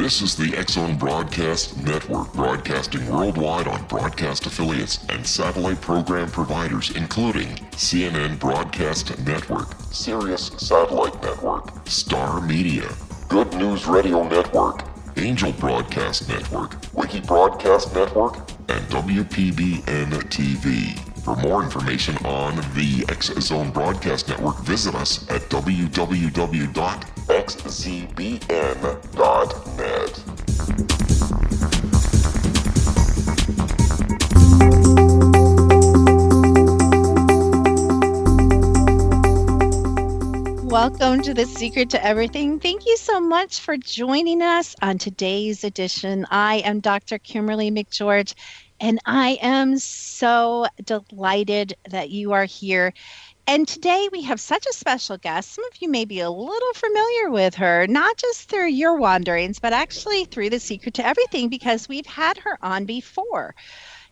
This is the X-Zone Broadcast Network, broadcasting worldwide on broadcast affiliates and satellite program providers, including CNN Broadcast Network, Sirius Satellite Network, Star Media, Good News Radio Network, Angel Broadcast Network, Wiki Broadcast Network, and WPBN TV. For more information on the X-Zone Broadcast Network, visit us at www.xzbn.net. Welcome to The Secret to Everything. Thank you so much for joining us on today's edition. I am Dr. Kimberly McGeorge, and I am so delighted that you are here. And today we have such a special guest. Some of you may be a little familiar with her, not just through your wanderings, but actually through The Secret to Everything, because we've had her on before.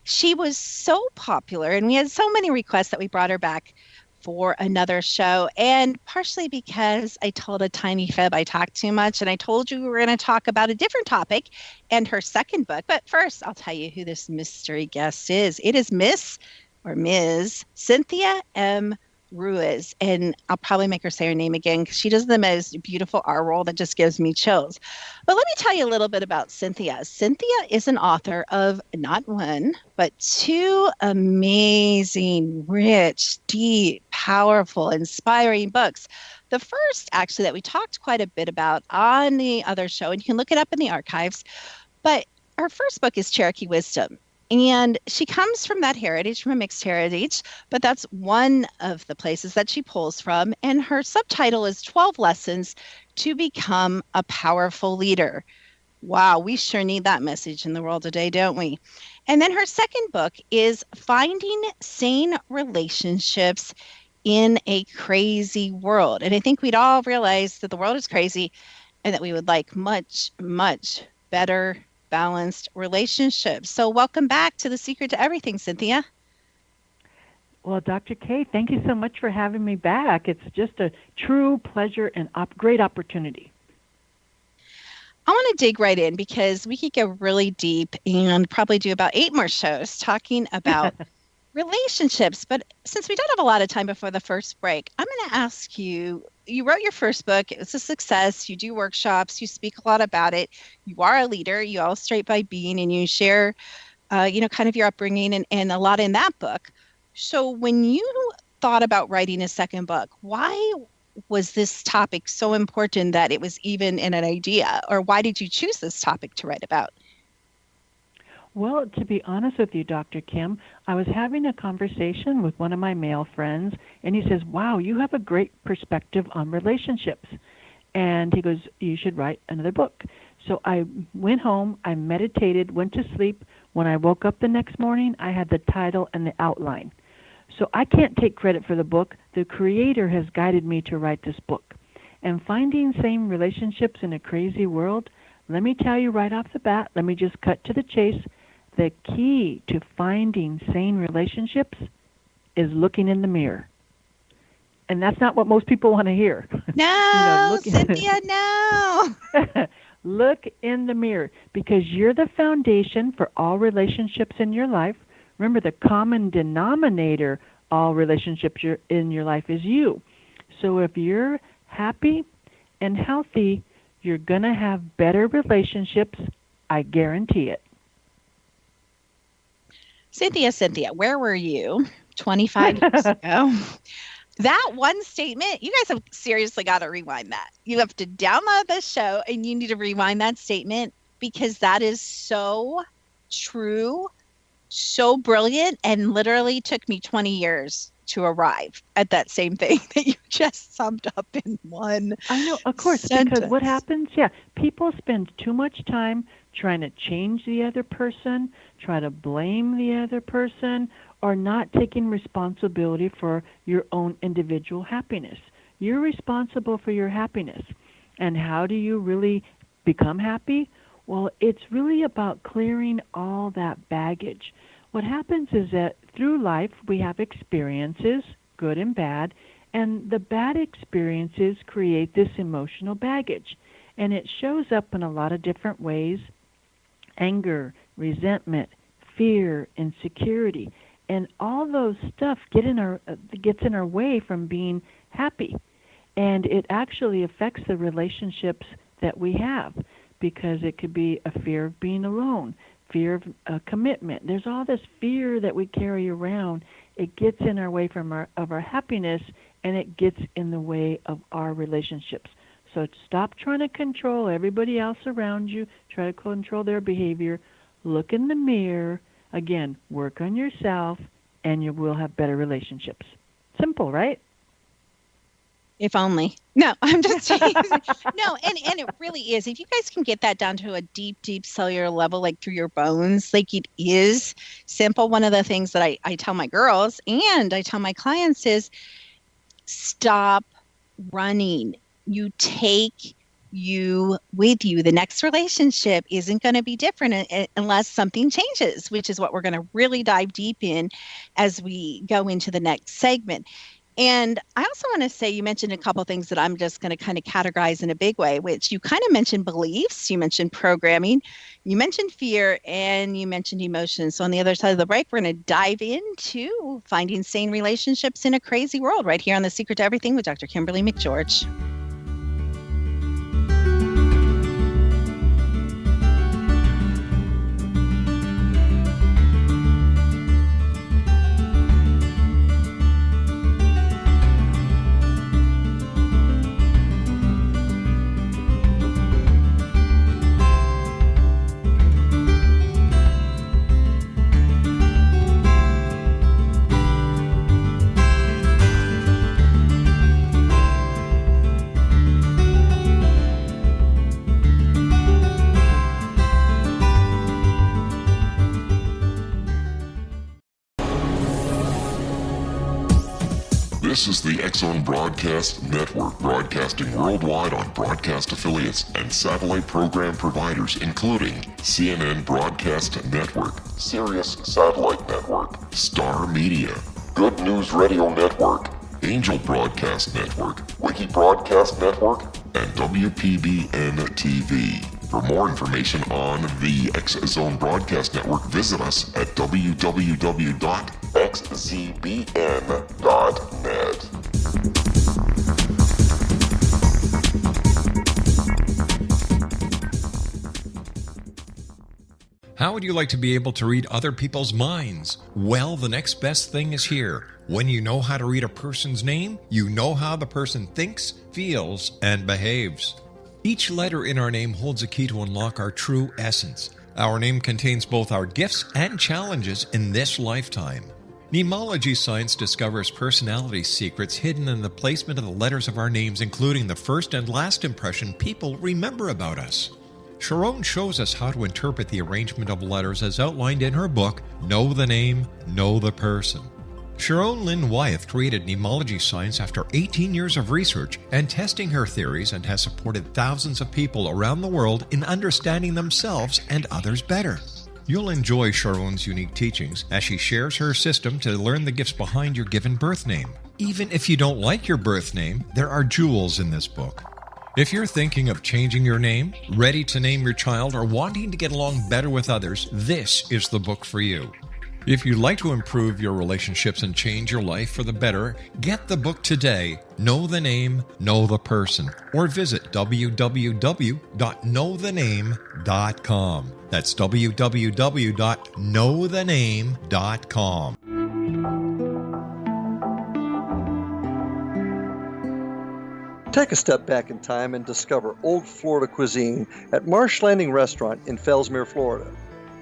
She was so popular, and we had so many requests that we brought her back for another show, and partially because I told a tiny fib. I talked too much, and I told you we were going to talk about a different topic and her second book. But first, I'll tell you who this mystery guest is. It is Miss or Ms. Cynthia M. Ruiz, and I'll probably make her say her name again because she does the most beautiful R roll that just gives me chills. But let me tell you a little bit about Cynthia. Cynthia is an author of not one, but two amazing, rich, deep, powerful, inspiring books. The first, actually, that we talked quite a bit about on the other show, and you can look it up in the archives, but her first book is Cherokee Wisdom. And she comes from that heritage, from a mixed heritage, but that's one of the places that she pulls from. And her subtitle is 12 Lessons to Become a Powerful Leader. Wow, we sure need that message in the world today, don't we? And then her second book is Finding Sane Relationships in a Crazy World. And I think we'd all realize that the world is crazy and that we would like much, much better balanced relationships. So welcome back to The Secret to Everything, Cynthia. Well, Dr. K, thank you so much for having me back. It's just a true pleasure and great opportunity. I want to dig right in because we could go really deep and probably do about 8 more shows talking about relationships. But since we don't have a lot of time before the first break, I'm going to ask you, you wrote your first book. It was a success. You do workshops. You speak a lot about it. You are a leader. You illustrate by being, and you share, kind of your upbringing and a lot in that book. So when you thought about writing a second book, why was this topic so important that it was even in an idea? Or why did you choose this topic to write about? Well, to be honest with you, Dr. Kim, I was having a conversation with one of my male friends, and he says, wow, you have a great perspective on relationships. And he goes, you should write another book. So I went home, I meditated, went to sleep. When I woke up the next morning, I had the title and the outline. So I can't take credit for the book. The creator has guided me to write this book. And Finding Sane Relationships in a Crazy World, let me tell you right off the bat, let me just cut to the chase. The key to finding sane relationships is looking in the mirror. And that's not what most people want to hear. No, Cynthia, no. Look in the mirror, because you're the foundation for all relationships in your life. Remember, the common denominator all relationships in your life is you. So if you're happy and healthy, you're going to have better relationships. I guarantee it. Cynthia, where were you 25 years ago? That one statement, you guys have seriously got to rewind that. You have to download this show and you need to rewind that statement because that is so true, so brilliant, and literally took me 20 years to arrive at that same thing that you just summed up in one I know, of course, sentence. Because what happens, people spend too much time trying to change the other person, try to blame the other person, or not taking responsibility for your own individual happiness. You're responsible for your happiness. And how do you really become happy? Well, it's really about clearing all that baggage. What happens is that through life we have experiences, good and bad, and the bad experiences create this emotional baggage. And it shows up in a lot of different ways: anger, resentment, fear, insecurity. And all those stuff gets in our way from being happy. And it actually affects the relationships that we have, because it could be a fear of being alone, fear of commitment. There's all this fear that we carry around. It gets in our way of our happiness, and it gets in the way of our relationships. So stop trying to control everybody else around you, try to control their behavior. Look in the mirror. Again, work on yourself, and you will have better relationships. Simple, right? If only. No, I'm just teasing. No, and it really is. If you guys can get that down to a deep, deep cellular level, like through your bones, like it is simple. One of the things that I tell my girls and I tell my clients is stop running. You take you with you. The next relationship isn't going to be different unless something changes, which is what we're going to really dive deep in as we go into the next segment. And I also want to say, you mentioned a couple of things that I'm just going to kind of categorize in a big way, which you kind of mentioned beliefs, you mentioned programming, you mentioned fear, and you mentioned emotions. So on the other side of the break, we're going to dive into finding sane relationships in a crazy world right here on The Secret to Everything with Dr. Kimberly McGeorge. This is the X-Zone Broadcast Network, broadcasting worldwide on broadcast affiliates and satellite program providers, including CNN Broadcast Network, Sirius Satellite Network, Star Media, Good News Radio Network, Angel Broadcast Network, Wiki Broadcast Network, and WPBN TV. For more information on the X-Zone Broadcast Network, visit us at www.xzbn.net. How would you like to be able to read other people's minds? Well, the next best thing is here. When you know how to read a person's name, you know how the person thinks, feels, and behaves. Each letter in our name holds a key to unlock our true essence. Our name contains both our gifts and challenges in this lifetime. Mnemology science discovers personality secrets hidden in the placement of the letters of our names, including the first and last impression people remember about us. Sharon shows us how to interpret the arrangement of letters as outlined in her book, Know the Name, Know the Person. Sharon Lynn Wyeth created mnemology science after 18 years of research and testing her theories, and has supported thousands of people around the world in understanding themselves and others better. You'll enjoy Sharon's unique teachings as she shares her system to learn the gifts behind your given birth name. Even if you don't like your birth name, there are jewels in this book. If you're thinking of changing your name, ready to name your child, or wanting to get along better with others, this is the book for you. If you'd like to improve your relationships and change your life for the better, get the book today, Know the Name, Know the Person, or visit www.knowthename.com. That's www.knowthename.com. Take a step back in time and discover old Florida cuisine at Marsh Landing Restaurant in Fellsmere, Florida.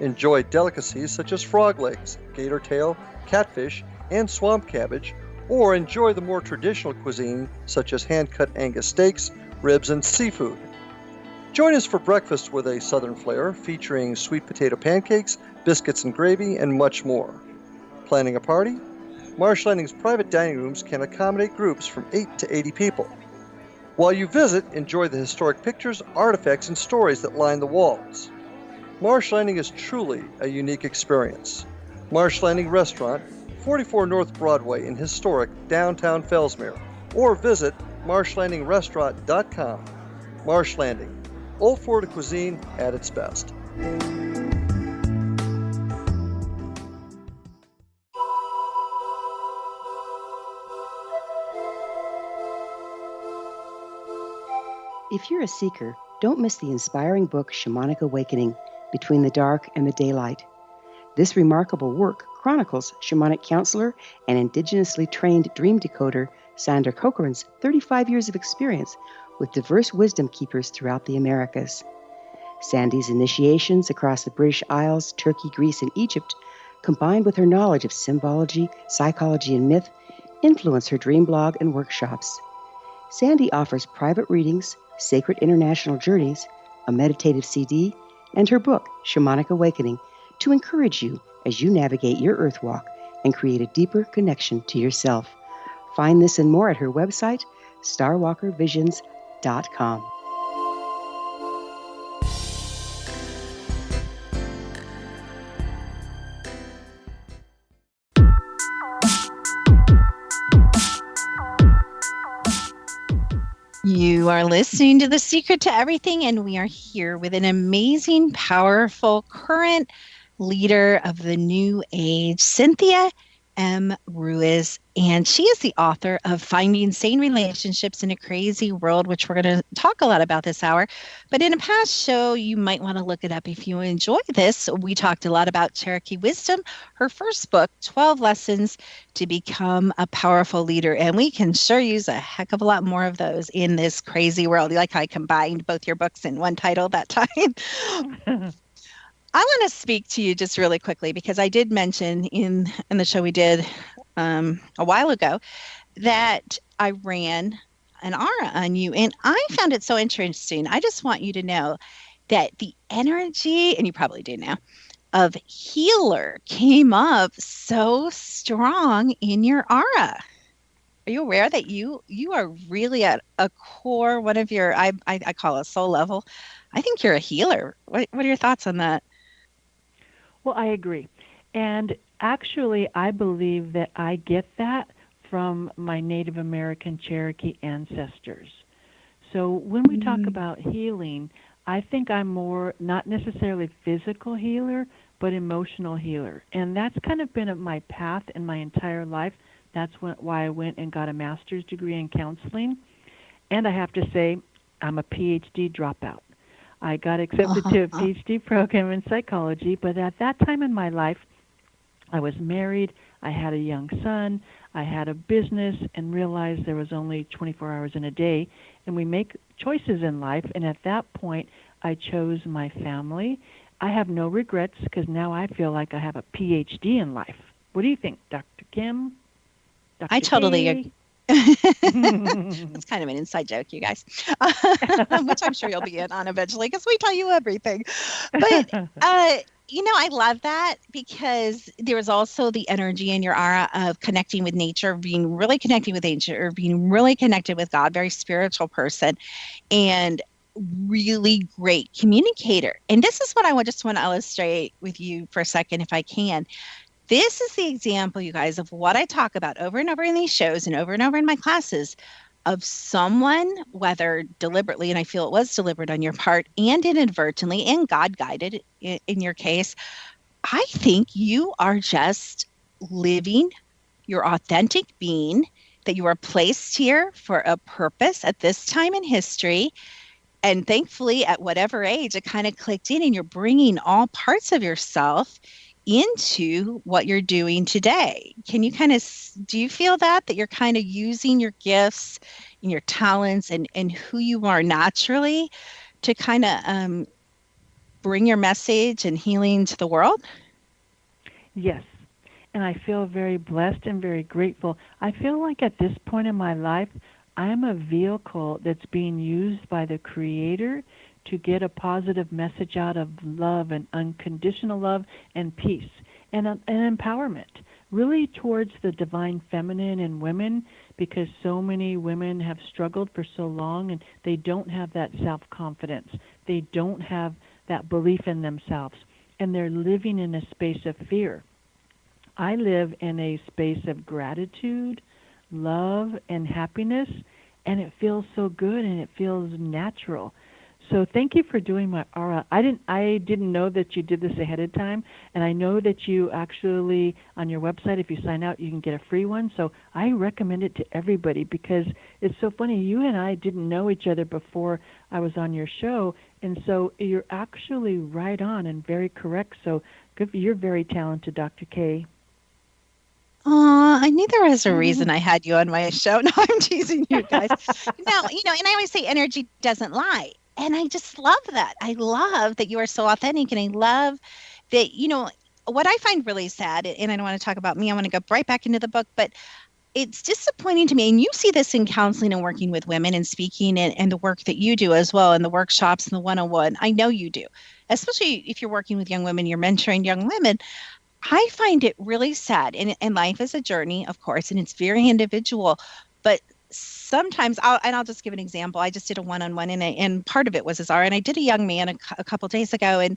Enjoy delicacies such as frog legs, gator tail, catfish, and swamp cabbage, or enjoy the more traditional cuisine such as hand-cut Angus steaks, ribs, and seafood. Join us for breakfast with a southern flair featuring sweet potato pancakes, biscuits and gravy, and much more. Planning a party? Marsh Landing's private dining rooms can accommodate groups from 8 to 80 people. While you visit, enjoy the historic pictures, artifacts, and stories that line the walls. Marsh Landing is truly a unique experience. Marsh Landing Restaurant, 44 North Broadway in historic downtown Fellsmere, or visit marshlandingrestaurant.com. Marsh Landing, Old Florida cuisine at its best. If you're a seeker, don't miss the inspiring book Shamanic Awakening, Between the Dark and the Daylight. This remarkable work chronicles shamanic counselor and indigenously trained dream decoder Sandra Cochran's 35 years of experience with diverse wisdom keepers throughout the Americas. Sandy's initiations across the British Isles, Turkey, Greece, and Egypt, combined with her knowledge of symbology, psychology, and myth, influence her dream blog and workshops. Sandy offers private readings, sacred international journeys, a meditative CD, and her book, Shamanic Awakening, to encourage you as you navigate your earth walk and create a deeper connection to yourself. Find this and more at her website, starwalkervisions.com. You are listening to The Secret to Everything, and we are here with an amazing, powerful, current leader of the new age, Cynthia M. Ruiz. And she is the author of Finding Sane Relationships in a Crazy World, which we're going to talk a lot about this hour. But in a past show, you might want to look it up if you enjoy this. We talked a lot about Cherokee Wisdom, her first book, 12 Lessons to Become a Powerful Leader. And we can sure use a heck of a lot more of those in this crazy world. You like how I combined both your books in one title that time? I want to speak to you just really quickly because I did mention in the show we did a while ago that I ran an aura on you, and I found it so interesting. I just want you to know that the energy, and you probably do now, of healer came up so strong in your aura. Are you aware that you are really at a core, one of your, I call it soul level? I think you're a healer. What are your thoughts on that? Well, I agree. And actually, I believe that I get that from my Native American Cherokee ancestors. So when we talk about healing, I think I'm more not necessarily physical healer, but emotional healer. And that's kind of been my path in my entire life. That's why I went and got a master's degree in counseling. And I have to say, I'm a PhD dropout. I got accepted to a PhD program in psychology, but at that time in my life, I was married, I had a young son, I had a business, and realized there was only 24 hours in a day, and we make choices in life, and at that point, I chose my family. I have no regrets because now I feel like I have a PhD in life. What do you think, Dr. Kim? Dr. I totally agree. That's kind of an inside joke, you guys, which I'm sure you'll be in on eventually because we tell you everything. But, I love that because there is also the energy in your aura of connecting with nature, being really connected with nature, being really connected with God, very spiritual person, and really great communicator. And this is what I just want to illustrate with you for a second, if I can. This is the example, you guys, of what I talk about over and over in these shows and over in my classes of someone, whether deliberately, and I feel it was deliberate on your part, and inadvertently, and God-guided in your case. I think you are just living your authentic being, that you are placed here for a purpose at this time in history. And thankfully, at whatever age, it kind of clicked in, and you're bringing all parts of yourself into what you're doing today. Can you do you feel that you're kind of using your gifts and your talents and who you are naturally to kind of bring your message and healing to the world? Yes. And I feel very blessed and very grateful. I feel like at this point in my life, I'm a vehicle that's being used by the Creator to get a positive message out of love and unconditional love and peace and empowerment, really towards the divine feminine in women, because so many women have struggled for so long and they don't have that self-confidence. They don't have that belief in themselves, and they're living in a space of fear. I live in a space of gratitude, love, and happiness, and it feels so good and it feels natural. So thank you for doing my aura. I didn't know that you did this ahead of time, and I know that you actually on your website, if you sign out, you can get a free one. So I recommend it to everybody because it's so funny. You and I didn't know each other before I was on your show, and so you're actually right on and very correct. So you're very talented, Dr. K. I knew there was a reason I had you on my show. No, I'm teasing you guys. No, and I always say energy doesn't lie. And I just love that. I love that you are so authentic. And I love that, what I find really sad, and I don't want to talk about me, I want to go right back into the book, but it's disappointing to me. And you see this in counseling and working with women and speaking and the work that you do as well, and the workshops and the one-on-one. I know you do, especially if you're working with young women, you're mentoring young women. I find it really sad, and life is a journey, of course, and it's very individual. But sometimes, I'll just give an example. I just did a one-on-one, and part of it was Azara, and I did a young man a couple days ago, and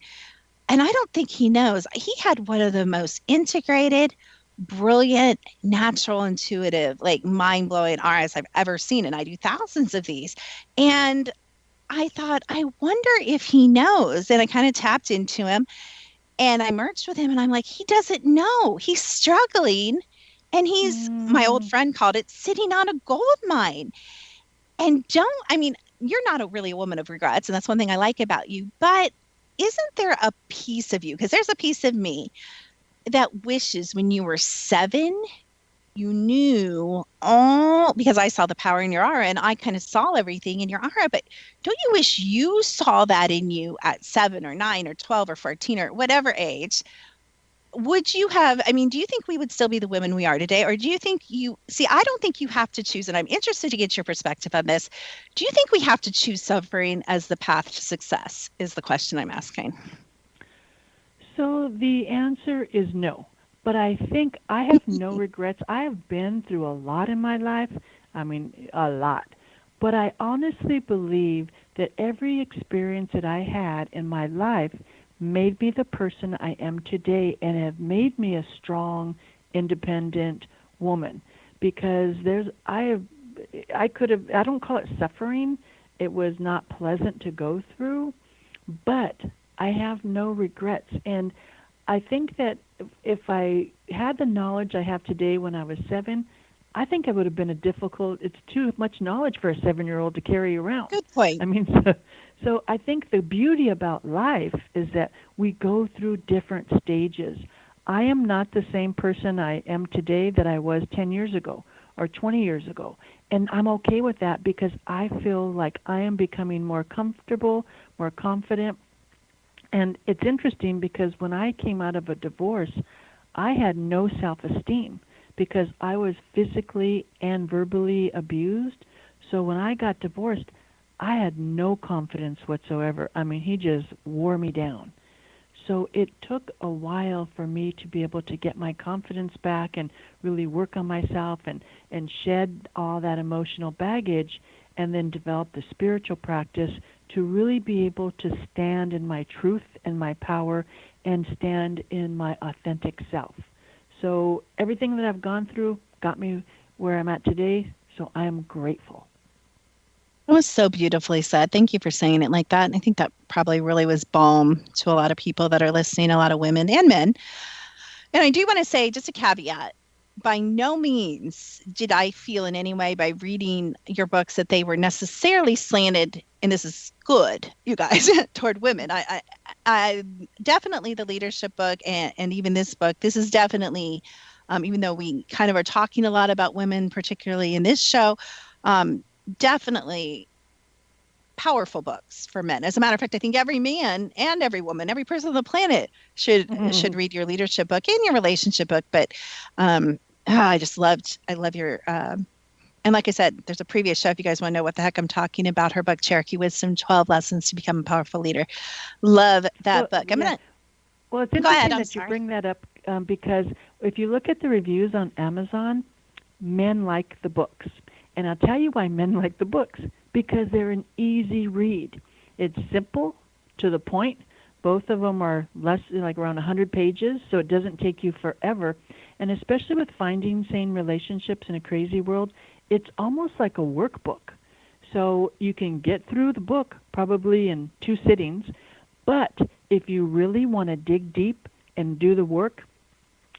I don't think he knows. He had one of the most integrated, brilliant, natural, intuitive, like mind-blowing auras I've ever seen, and I do thousands of these. And I thought, I wonder if he knows, and I kind of tapped into him. And I merged with him, and I'm like, he doesn't know. He's struggling, and he's, my old friend called it, sitting on a gold mine. And you're not really a woman of regrets, and that's one thing I like about you. But isn't there a piece of you, because there's a piece of me that wishes when you were 7, you knew all, because I saw the power in your aura, and I kind of saw everything in your aura. But don't you wish you saw that in you at 7 or 9 or 12 or 14 or whatever age? Would you have, do you think we would still be the women we are today? Or do you think I don't think you have to choose, and I'm interested to get your perspective on this. Do you think we have to choose suffering as the path to success is the question I'm asking. So the answer is no. But I think I have no regrets. I have been through a lot in my life. A lot. But I honestly believe that every experience that I had in my life made me the person I am today and have made me a strong, independent woman. Because I don't call it suffering. It was not pleasant to go through, but I have no regrets. And I think that if I had the knowledge I have today when I was 7, I think it would have been it's too much knowledge for a 7-year-old to carry around. Good point. So I think the beauty about life is that we go through different stages. I am not the same person I am today that I was 10 years ago or 20 years ago. And I'm okay with that because I feel like I am becoming more comfortable, more confident. And it's interesting because when I came out of a divorce, I had no self-esteem because I was physically and verbally abused. So when I got divorced, I had no confidence whatsoever. He just wore me down. So it took a while for me to be able to get my confidence back and really work on myself and shed all that emotional baggage and then develop the spiritual practice to really be able to stand in my truth and my power and stand in my authentic self. So everything that I've gone through got me where I'm at today, so I am grateful. It was so beautifully said. Thank you for saying it like that. And I think that probably really was balm to a lot of people that are listening, a lot of women and men. And I do want to say just a caveat. By no means did I feel in any way by reading your books that they were necessarily slanted, and this is good, you guys, toward women. I definitely the leadership book and even this book, this is definitely, even though we kind of are talking a lot about women, particularly in this show, definitely powerful books for men. As a matter of fact, I think every man and every woman, every person on the planet should read your leadership book and your relationship book. But I love your, and like I said, there's a previous show if you guys want to know what the heck I'm talking about, her book, Cherokee Wisdom, 12 Lessons to Become a Powerful Leader. Love that book. Well, it's interesting that you bring that up because if you look at the reviews on Amazon, men like the books. And I'll tell you why men like the books, because they're an easy read. It's simple, to the point. Both of them are like around 100 pages, so it doesn't take you forever. And especially with finding sane relationships in a crazy world, it's almost like a workbook. So you can get through the book probably in 2 sittings, but if you really want to dig deep and do the work,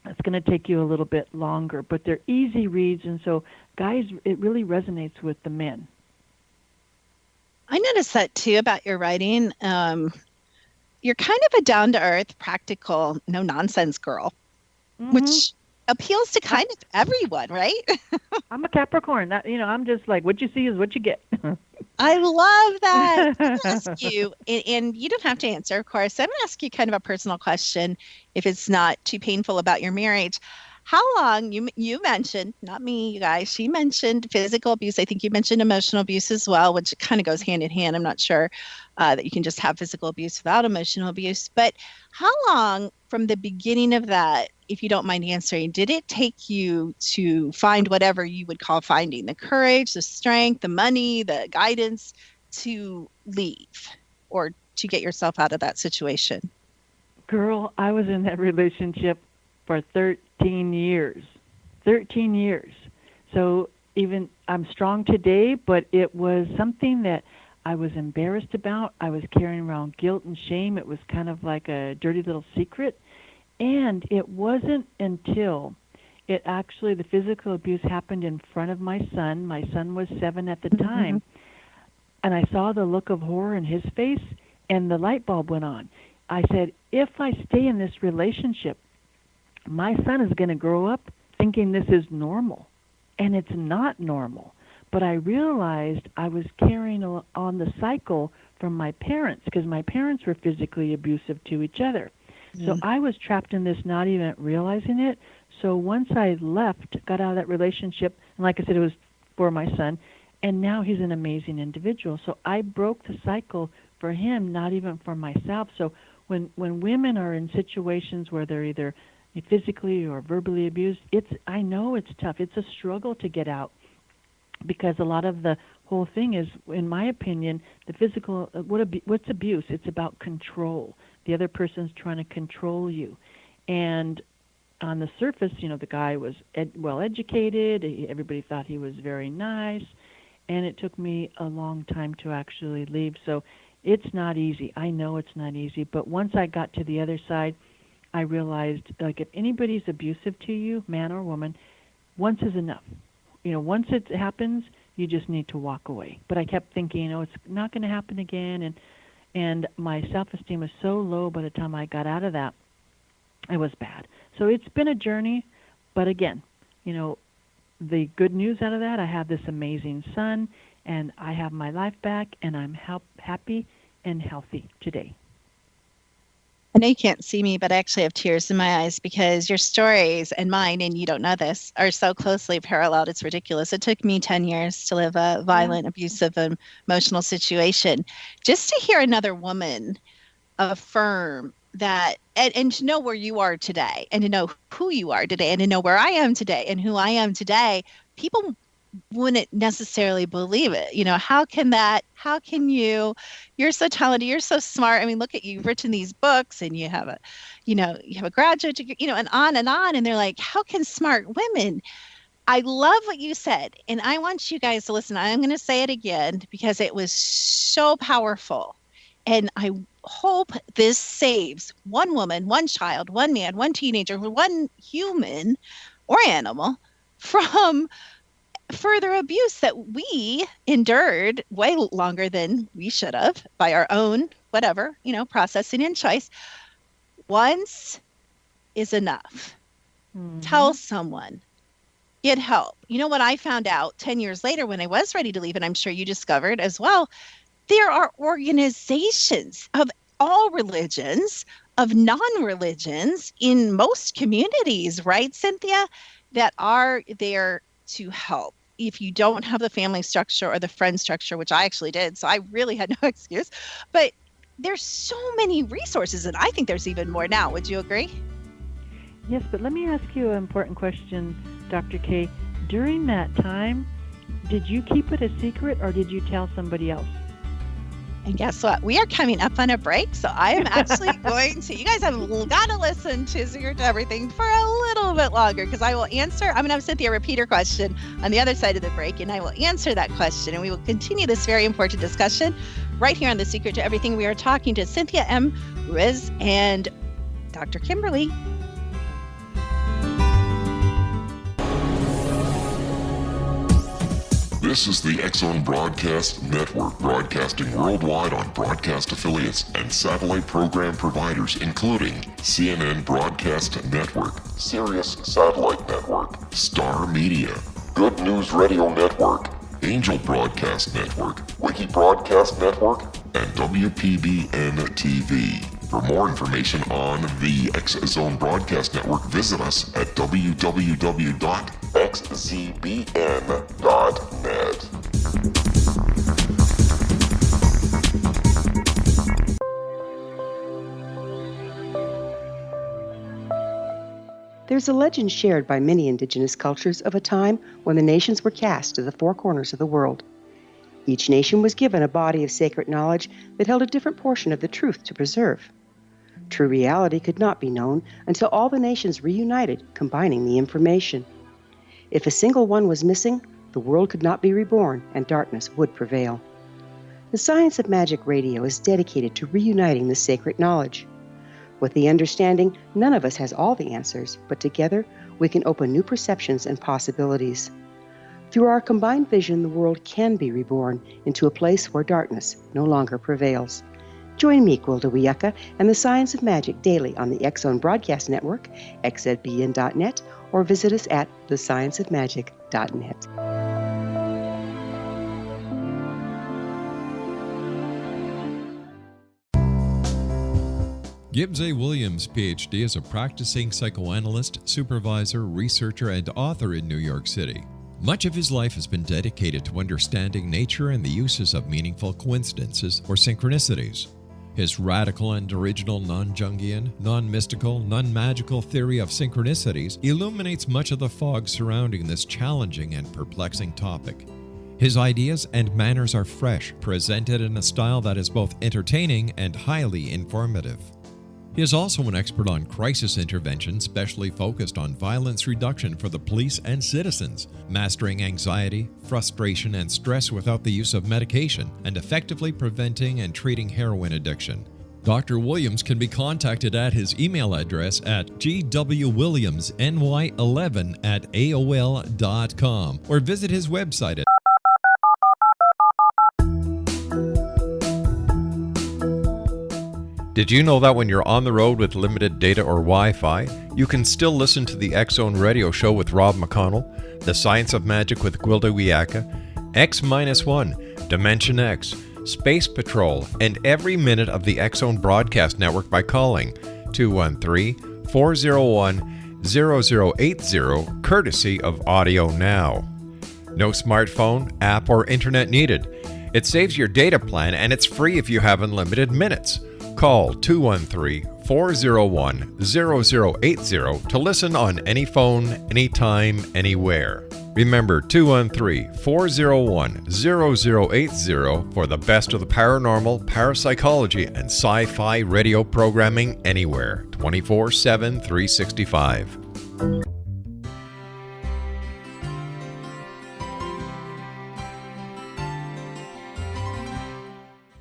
it's going to take you a little bit longer. But they're easy reads, and so guys, it really resonates with the men. I noticed that too about your writing. You're kind of a down-to-earth, practical, no-nonsense girl, which appeals to kind of everyone, right? I'm a Capricorn. I'm just like, what you see is what you get. I love that. I'm going to ask you, and you don't have to answer, of course. I'm going to ask you kind of a personal question, if it's not too painful, about your marriage. How long, you mentioned, not me, you guys, she mentioned physical abuse. I think you mentioned emotional abuse as well, which kind of goes hand in hand. I'm not sure that you can just have physical abuse without emotional abuse. But how long from the beginning of that, if you don't mind answering, did it take you to find whatever you would call finding the courage, the strength, the money, the guidance to leave or to get yourself out of that situation? Girl, I was in that relationship for 13 years. 13 years. So even I'm strong today, but it was something that I was embarrassed about. I was carrying around guilt and shame. It was kind of like a dirty little secret. And it wasn't until the physical abuse happened in front of my son. My son was 7 at the time. And I saw the look of horror in his face, and the light bulb went on. I said, if I stay in this relationship, my son is going to grow up thinking this is normal, and it's not normal. But I realized I was carrying on the cycle from my parents, because my parents were physically abusive to each other. So I was trapped in this, not even realizing it. So once I left, got out of that relationship, and like I said, it was for my son, and now he's an amazing individual. So I broke the cycle for him, not even for myself. So when women are in situations where they're either physically or verbally abused, I know it's tough. It's a struggle to get out, because a lot of the whole thing is, in my opinion, the physical, what's abuse? It's about control. The other person's trying to control you. And on the surface, the guy was well-educated. Everybody thought he was very nice. And it took me a long time to actually leave. So it's not easy. I know it's not easy. But once I got to the other side, I realized, like, if anybody's abusive to you, man or woman, once is enough. Once it happens, you just need to walk away. But I kept thinking, it's not going to happen again. And my self-esteem was so low by the time I got out of that, it was bad. So it's been a journey. But again, the good news out of that, I have this amazing son, and I have my life back, and I'm happy and healthy today. I know you can't see me, but I actually have tears in my eyes, because your stories and mine, and you don't know this, are so closely paralleled. It's ridiculous. It took me 10 years to live a violent, abusive, emotional situation. Just to hear another woman affirm that, and to know where you are today, and to know who you are today, and to know where I am today and who I am today, people wouldn't necessarily believe it. How can you're so talented, you're so smart. I mean, look at you, you've written these books, and you have a graduate degree, and on. And they're like, how can smart women? I love what you said. And I want you guys to listen. I'm going to say it again, because it was so powerful. And I hope this saves one woman, one child, one man, one teenager, one human or animal from further abuse that we endured way longer than we should have by our own, processing and choice. Once is enough. Tell someone. Get help. What I found out 10 years later when I was ready to leave, and I'm sure you discovered as well, there are organizations of all religions, of non-religions in most communities, right, Cynthia, that are there to help. If you don't have the family structure or the friend structure, which I actually did, so I really had no excuse, but there's so many resources, and I think there's even more now. Would you agree? Yes, but let me ask you an important question, Dr. K. During that time, did you keep it a secret, or did you tell somebody else? And guess what? We are coming up on a break, so I am actually going to, you guys have got to listen to Secret to Everything for a little bit longer, because I'm going to have Cynthia repeat her question on the other side of the break, and I will answer that question, and we will continue this very important discussion right here on The Secret to Everything. We are talking to Cynthia M, Ruiz, and Dr. Kimberly. This is the X-Zone Broadcast Network, broadcasting worldwide on broadcast affiliates and satellite program providers, including CNN Broadcast Network, Sirius Satellite Network, Star Media, Good News Radio Network, Angel Broadcast Network, Wiki Broadcast Network, and WPBN TV. For more information on the X-Zone Broadcast Network, visit us at www.xzbn.net. There's a legend shared by many indigenous cultures of a time when the nations were cast to the four corners of the world. Each nation was given a body of sacred knowledge that held a different portion of the truth to preserve. True reality could not be known until all the nations reunited, combining the information. If a single one was missing, the world could not be reborn and darkness would prevail. The Science of Magic Radio is dedicated to reuniting the sacred knowledge. With the understanding, none of us has all the answers, but together we can open new perceptions and possibilities. Through our combined vision, the world can be reborn into a place where darkness no longer prevails. Join me, Gwilda Wiyaka, and the Science of Magic daily on the X-Zone Broadcast Network, xzbn.net, or visit us at thescienceofmagic.net. Gibbs A. Williams, Ph.D., is a practicing psychoanalyst, supervisor, researcher, and author in New York City. Much of his life has been dedicated to understanding nature and the uses of meaningful coincidences or synchronicities. His radical and original non-Jungian, non-mystical, non-magical theory of synchronicities illuminates much of the fog surrounding this challenging and perplexing topic. His ideas and manners are fresh, presented in a style that is both entertaining and highly informative. He is also an expert on crisis intervention, specially focused on violence reduction for the police and citizens, mastering anxiety, frustration, and stress without the use of medication, and effectively preventing and treating heroin addiction. Dr. Williams can be contacted at his email address at gwwilliamsny11@aol.com or visit his website at Did you know that when you're on the road with limited data or Wi-Fi, you can still listen to the X-Zone Radio Show with Rob McConnell, The Science of Magic with Gwilda Wiyaka, X-1, Dimension X, Space Patrol, and every minute of the X-Zone Broadcast Network by calling 213-401-0080, courtesy of Audio Now. No smartphone, app, or internet needed. It saves your data plan and it's free if you have unlimited minutes. Call 213-401-0080 to listen on any phone, anytime, anywhere. Remember 213-401-0080 for the best of the paranormal, parapsychology, and sci-fi radio programming anywhere, 24/7, 365.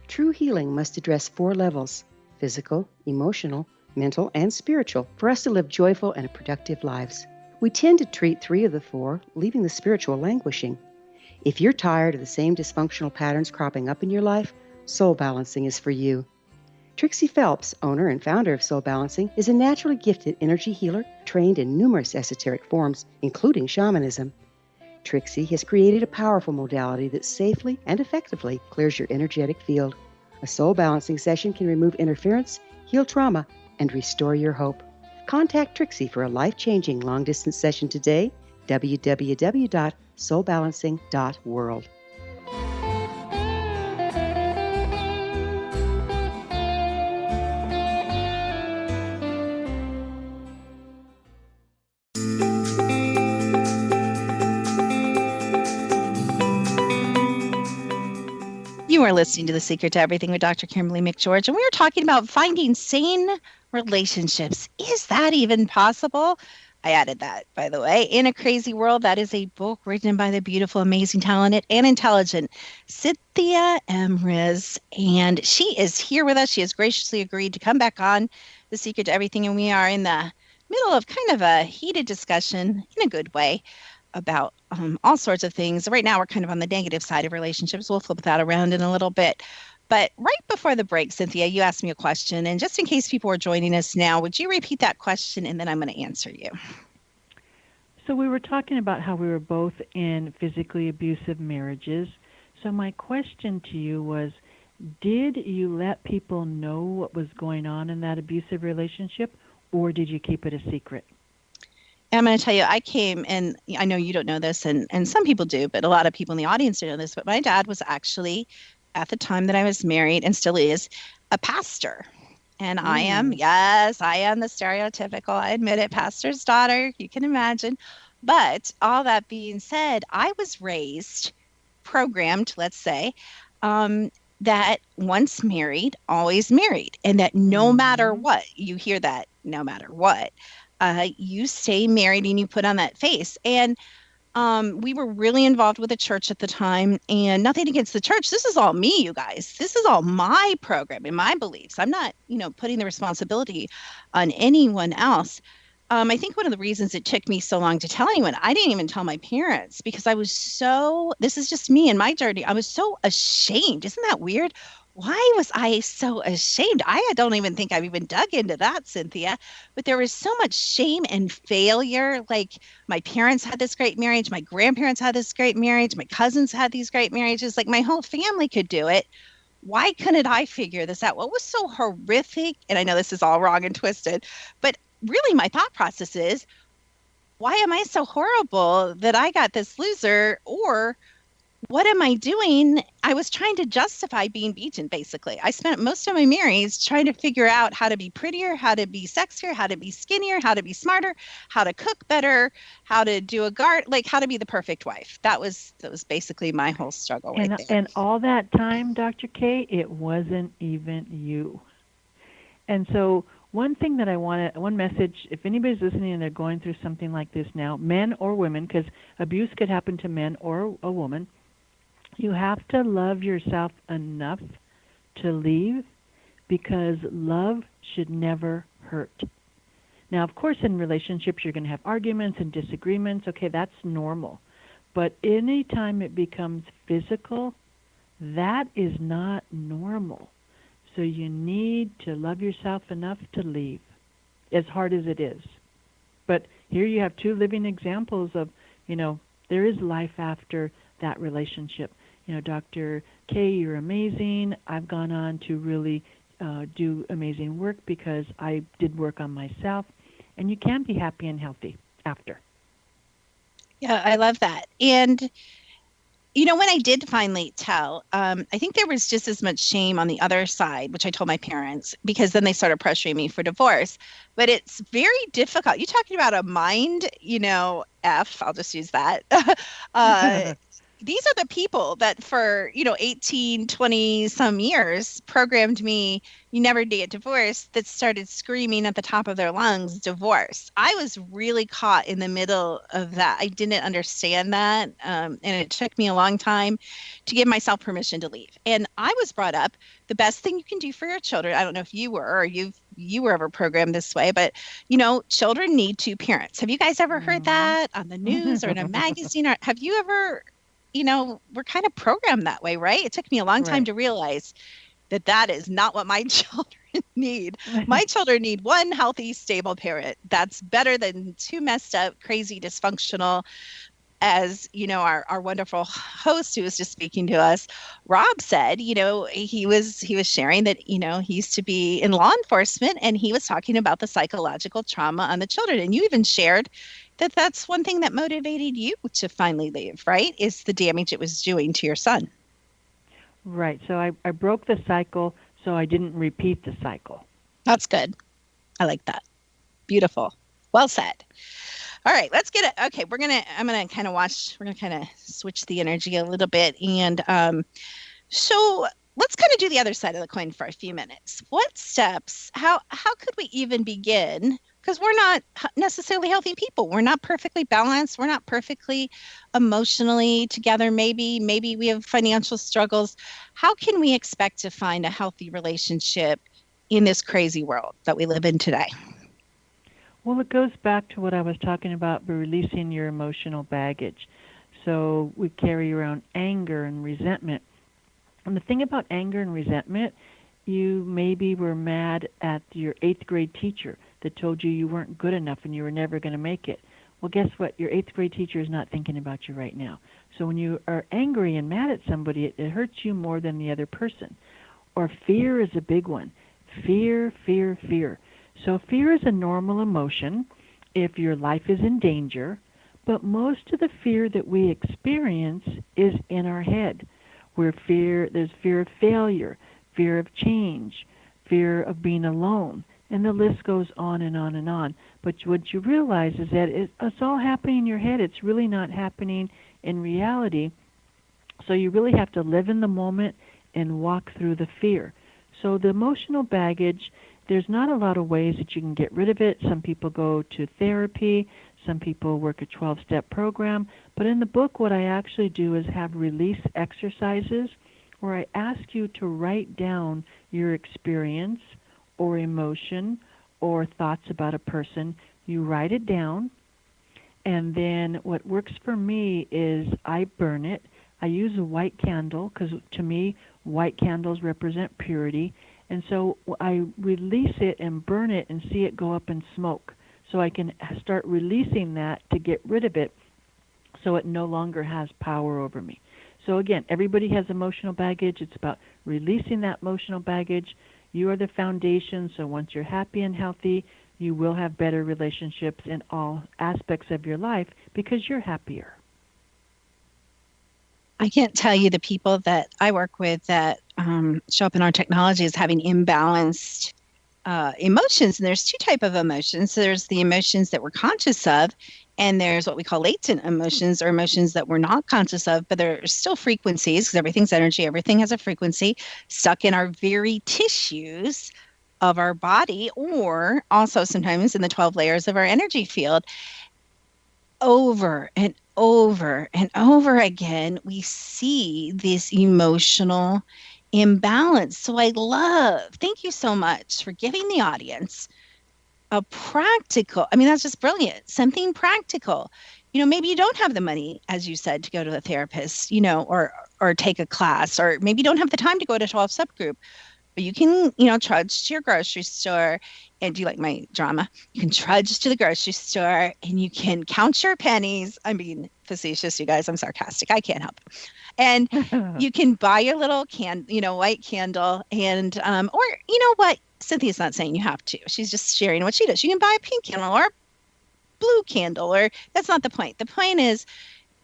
True healing must address 4 levels: physical, emotional, mental, and spiritual, for us to live joyful and productive lives. We tend to treat 3 of the 4, leaving the spiritual languishing. If you're tired of the same dysfunctional patterns cropping up in your life, Soul Balancing is for you. Trixie Phelps, owner and founder of Soul Balancing, is a naturally gifted energy healer trained in numerous esoteric forms, including shamanism. Trixie has created a powerful modality that safely and effectively clears your energetic field. A soul balancing session can remove interference, heal trauma, and restore your hope. Contact Trixie for a life-changing long-distance session today, www.soulbalancing.world. You are listening to The Secret to Everything with Dr. Kimberly McGeorge, and we were talking about finding sane relationships. Is that even possible? I added that, by the way. In a Crazy World, that is a book written by the beautiful, amazing, talented, and intelligent Cynthia M. And she is here with us. She has graciously agreed to come back on The Secret to Everything, and we are in the middle of kind of a heated discussion in a good way about all sorts of things. Right now, we're kind of on the negative side of relationships. We'll flip that around in a little bit. But right before the break, Cynthia, you asked me a question. And just in case people are joining us now, would you repeat that question? And then I'm going to answer you. So we were talking about how we were both in physically abusive marriages. So my question to you was, did you let people know what was going on in that abusive relationship, or did you keep it a secret? I'm going to tell you, I came, and I know you don't know this, and some people do, but a lot of people in the audience don't know this, but my dad was actually, at the time that I was married, and still is, a pastor. And I am the stereotypical, I admit it, pastor's daughter, you can imagine. But all that being said, I was raised, programmed, let's say, that once married, always married, and that no matter what, you hear that, no matter what, you stay married and you put on that face. And we were really involved with the church at the time, and nothing against the church. This is all me, you guys. This is all my program and my beliefs. I'm not, putting the responsibility on anyone else. I think one of the reasons it took me so long to tell anyone, I didn't even tell my parents because I was this is just me and my journey. I was so ashamed. Isn't that weird? Why was I so ashamed? I don't even think I've even dug into that, Cynthia. But there was so much shame and failure. Like, my parents had this great marriage. My grandparents had this great marriage. My cousins had these great marriages. Like, my whole family could do it. Why couldn't I figure this out? What was so horrific? And I know this is all wrong and twisted, but really my thought process is, why am I so horrible that I got this loser? Or what am I doing? I was trying to justify being beaten, basically. I spent most of my marriage trying to figure out how to be prettier, how to be sexier, how to be skinnier, how to be smarter, how to cook better, how to do a how to be the perfect wife. That was basically my whole struggle right there. And all that time, Dr. K, it wasn't even you. And so one thing that one message, if anybody's listening and they're going through something like this now, men or women, because abuse could happen to men or a woman, you have to love yourself enough to leave, because love should never hurt. Now, of course, in relationships, you're going to have arguments and disagreements. Okay, that's normal. But anytime it becomes physical, that is not normal. So you need to love yourself enough to leave, as hard as it is. But here you have two living examples of, there is life after that relationship. Dr. K, you're amazing. I've gone on to really do amazing work because I did work on myself. And you can be happy and healthy after. Yeah, I love that. And, when I did finally tell, I think there was just as much shame on the other side, which I told my parents, because then they started pressuring me for divorce. But it's very difficult. You're talking about a mind, I'll just use that. These are the people that for, 18, 20 some years programmed me, you never get divorced, that started screaming at the top of their lungs, divorce. I was really caught in the middle of that. I didn't understand that. And it took me a long time to give myself permission to leave. And I was brought up, the best thing you can do for your children, I don't know if you were, or you were ever programmed this way, but, children need two parents. Have you guys ever heard that on the news or in a magazine? Or have you ever... we're kind of programmed that way, right? It took me a long time to realize that is not what my children need. My children need one healthy, stable parent. That's better than two messed up, crazy, dysfunctional, as, our wonderful host who was just speaking to us, Rob said, he was sharing that, he used to be in law enforcement, and he was talking about the psychological trauma on the children. And you even shared that's one thing that motivated you to finally leave, right? Is the damage it was doing to your son. Right. So I broke the cycle so I didn't repeat the cycle. That's good. I like that. Beautiful. Well said. All right, let's get it. Okay, I'm going to kind of switch the energy a little bit. And So let's kind of do the other side of the coin for a few minutes. What steps, how could we even begin? Because we're not necessarily healthy people. We're not perfectly balanced. We're not perfectly emotionally together. Maybe we have financial struggles. How can we expect to find a healthy relationship in this crazy world that we live in today? Well, it goes back to what I was talking about, releasing your emotional baggage. So we carry around anger and resentment. And the thing about anger and resentment, you maybe were mad at your 8th grade teacher that told you weren't good enough and you were never going to make it. Well, guess what? Your 8th grade teacher is not thinking about you right now. So when you are angry and mad at somebody, it hurts you more than the other person. Or fear is a big one. Fear, fear, fear. So fear is a normal emotion if your life is in danger, but most of the fear that we experience is in our head. There's fear of failure, fear of change, fear of being alone, and the list goes on and on and on. But what you realize is that it's all happening in your head. It's really not happening in reality. So you really have to live in the moment and walk through the fear. So the emotional baggage, there's not a lot of ways that you can get rid of it. Some people go to therapy. Some people work a 12-step program. But in the book, what I actually do is have release exercises where I ask you to write down your experience or emotion or thoughts about a person. You write it down. And then what works for me is I burn it. I use a white candle because to me, white candles represent purity. And so I release it and burn it and see it go up in smoke. So I can start releasing that to get rid of it so it no longer has power over me. So again, everybody has emotional baggage. It's about releasing that emotional baggage. You are the foundation, so once you're happy and healthy, you will have better relationships in all aspects of your life because you're happier. I can't tell you the people that I work with that show up in our technology as having imbalanced emotions. And there's 2 types of emotions. So there's the emotions that we're conscious of, and there's what we call latent emotions, or emotions that we're not conscious of, but they're still frequencies because everything's energy. Everything has a frequency stuck in our very tissues of our body, or also sometimes in the 12 layers of our energy field. Over and over and over again, we see this emotional imbalance. So thank you so much for giving the audience a practical, that's just brilliant, something practical. Maybe you don't have the money, as you said, to go to a therapist, or take a class, or maybe you don't have the time to go to a 12-step group. But you can, trudge to your grocery store, and do you like my drama? You can trudge to the grocery store and you can count your pennies. I'm being facetious, you guys. I'm sarcastic. I can't help it. And you can buy your little white candle, and or you know what? Cynthia's not saying you have to. She's just sharing what she does. You can buy a pink candle or a blue candle, or that's not the point. The point is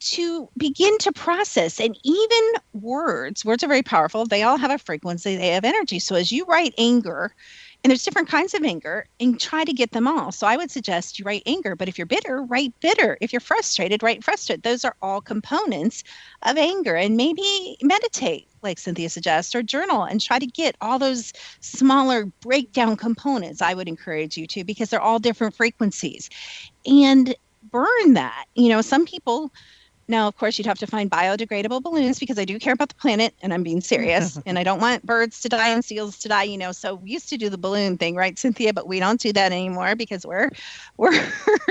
to begin to process. And even words are very powerful. They all have a frequency, they have energy. So as you write anger, and there's different kinds of anger, and try to get them all. So I would suggest you write anger, but if you're bitter, write bitter. If you're frustrated, write frustrated. Those are all components of anger. And maybe meditate, like Cynthia suggests, or journal, and try to get all those smaller breakdown components. I would encourage you to, because they're all different frequencies. And burn that. Some people, now, of course, you'd have to find biodegradable balloons, because I do care about the planet, and I'm being serious, and I don't want birds to die and seals to die, So we used to do the balloon thing, right, Cynthia? But we don't do that anymore because we're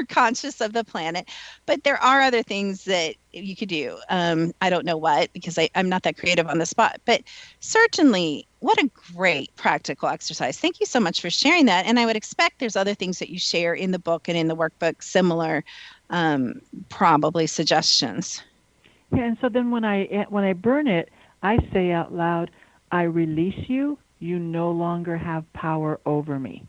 conscious of the planet. But there are other things that you could do. I don't know what, because I'm not that creative on the spot. But certainly, what a great practical exercise. Thank you so much for sharing that. And I would expect there's other things that you share in the book and in the workbook, similar probably suggestions. Yeah, and so then when I burn it, I say out loud, I release you. You no longer have power over me.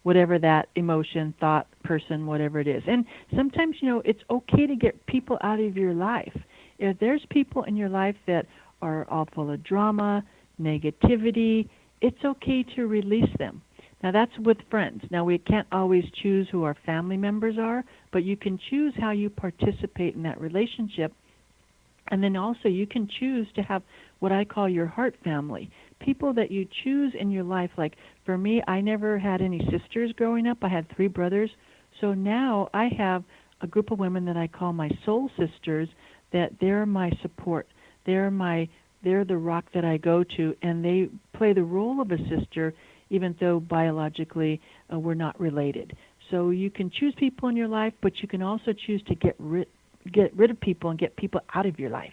Whatever that emotion, thought, person, whatever it is. And sometimes, it's okay to get people out of your life. If there's people in your life that are all full of drama, negativity, it's okay to release them. Now, that's with friends. Now, we can't always choose who our family members are, but you can choose how you participate in that relationship. And then also you can choose to have what I call your heart family, people that you choose in your life. Like for me, I never had any sisters growing up. I had 3 brothers. So now I have a group of women that I call my soul sisters, that they're my support. They're the rock that I go to, and they play the role of a sister, even though biologically we're not related. So you can choose people in your life, but you can also choose to get rid of people and get people out of your life.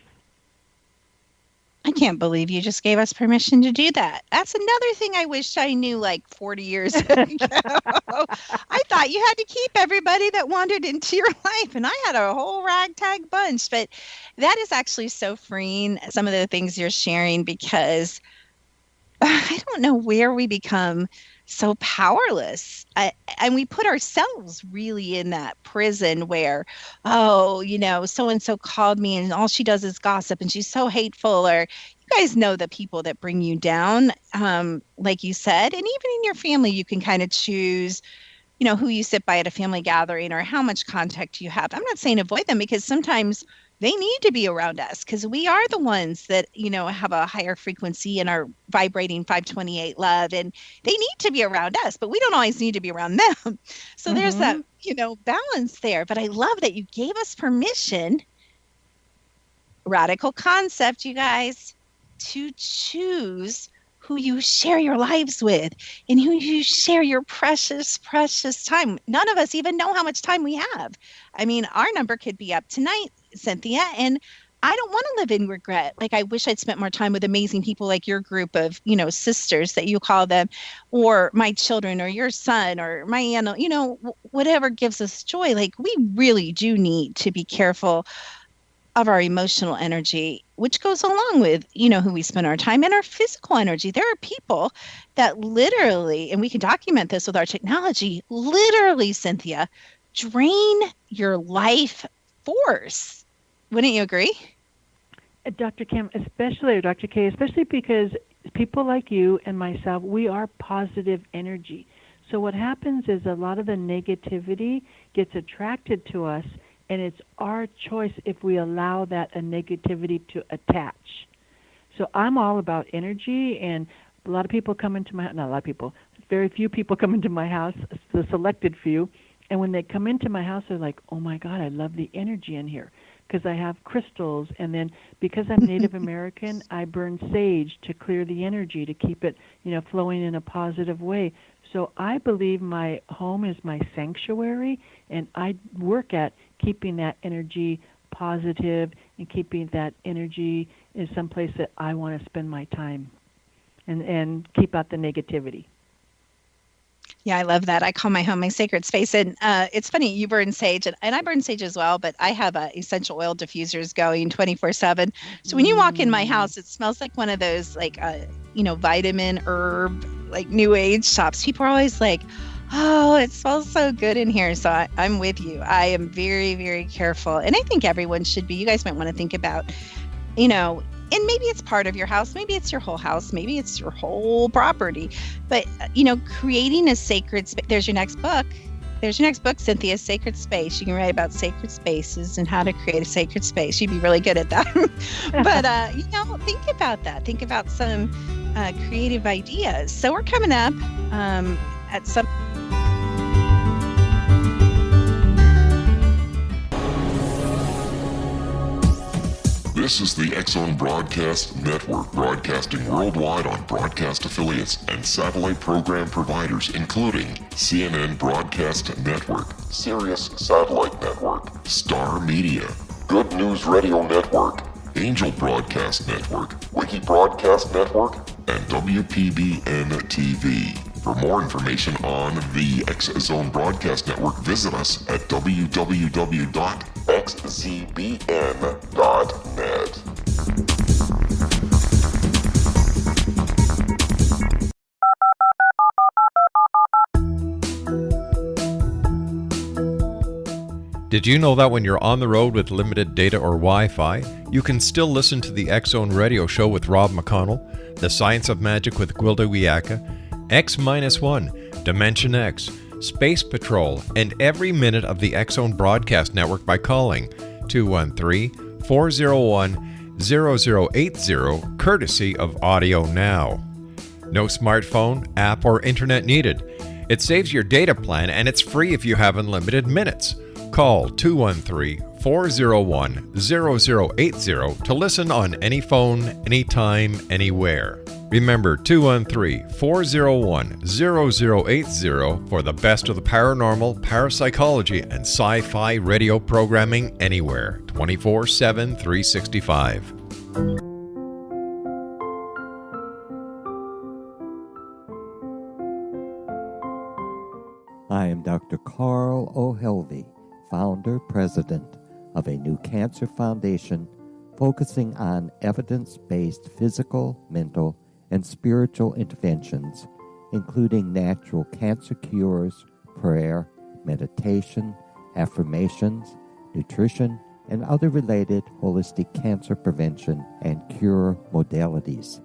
I can't believe you just gave us permission to do that. That's another thing I wish I knew like 40 years ago. I thought you had to keep everybody that wandered into your life, and I had a whole ragtag bunch. But that is actually so freeing, some of the things you're sharing, because I don't know where we become so powerless. And we put ourselves really in that prison where, oh, so-and-so called me and all she does is gossip and she's so hateful. Or you guys know the people that bring you down, like you said. And even in your family, you can kind of choose, who you sit by at a family gathering or how much contact you have. I'm not saying avoid them, because sometimes they need to be around us, because we are the ones that, have a higher frequency and are vibrating 528 love, and they need to be around us, but we don't always need to be around them. So there's that, balance there. But I love that you gave us permission, radical concept, you guys, to choose who you share your lives with and who you share your precious, precious time. None of us even know how much time we have. I mean, our number could be up tonight, Cynthia, and I don't want to live in regret. Like, I wish I'd spent more time with amazing people like your group of, sisters that you call them, or my children, or your son, or my aunt, whatever gives us joy. Like, we really do need to be careful of our emotional energy, which goes along with, who we spend our time, and our physical energy. There are people that literally, and we can document this with our technology, literally, Cynthia, drain your life force. Wouldn't you agree? Dr. Kim, Dr. K, especially because people like you and myself, we are positive energy. So what happens is a lot of the negativity gets attracted to us, and it's our choice if we allow that negativity to attach. So I'm all about energy, and a lot of people come into my, not a lot of people, very few people come into my house, the selected few, and when they come into my house, they're like, oh my God, I love the energy in here, because I have crystals, and then because I'm Native American, I burn sage to clear the energy, to keep it, flowing in a positive way. So I believe my home is my sanctuary, and I work at keeping that energy positive and keeping that energy in some place that I want to spend my time, and keep out the negativity. Yeah, I love that. I call my home my sacred space. And it's funny, you burn sage, and I burn sage as well, but I have essential oil diffusers going 24/7. So when you walk in my house, it smells like one of those, like, vitamin herb, like new age shops. People are always like, oh, it smells so good in here. So I'm with you. I am very, very careful. And I think everyone should be. You guys might want to think about, and maybe it's part of your house, maybe it's your whole house, maybe it's your whole property, but, creating a sacred space. There's your next book, Cynthia, Sacred Space. You can write about sacred spaces and how to create a sacred space. You'd be really good at that. But, think about that. Think about some creative ideas. So we're coming up at some... This is the X-Zone Broadcast Network, broadcasting worldwide on broadcast affiliates and satellite program providers, including CNN Broadcast Network, Sirius Satellite Network, Star Media, Good News Radio Network, Angel Broadcast Network, Wiki Broadcast Network, and WPBN TV. For more information on the X-Zone Broadcast Network, visit us at www.xzbn.net. Did you know that when you're on the road with limited data or Wi-Fi, you can still listen to the X-Zone Radio Show with Rob McConnell, The Science of Magic with Gwilda Wiyaka, X-1, Dimension X, Space Patrol, and every minute of the X-Zone Broadcast Network by calling 213 213-401-0080, courtesy of Audio Now. No smartphone, app, or internet needed. It saves your data plan and it's free if you have unlimited minutes. Call 213-401-0080 to listen on any phone, anytime, anywhere. Remember 213-401-0080 for the best of the paranormal, parapsychology, and sci-fi radio programming anywhere, 24/7, 365. I am Dr. Carl O'Helvey, founder, president of a new cancer foundation focusing on evidence-based physical, mental, and spiritual interventions, including natural cancer cures, prayer, meditation, affirmations, nutrition, and other related holistic cancer prevention and cure modalities.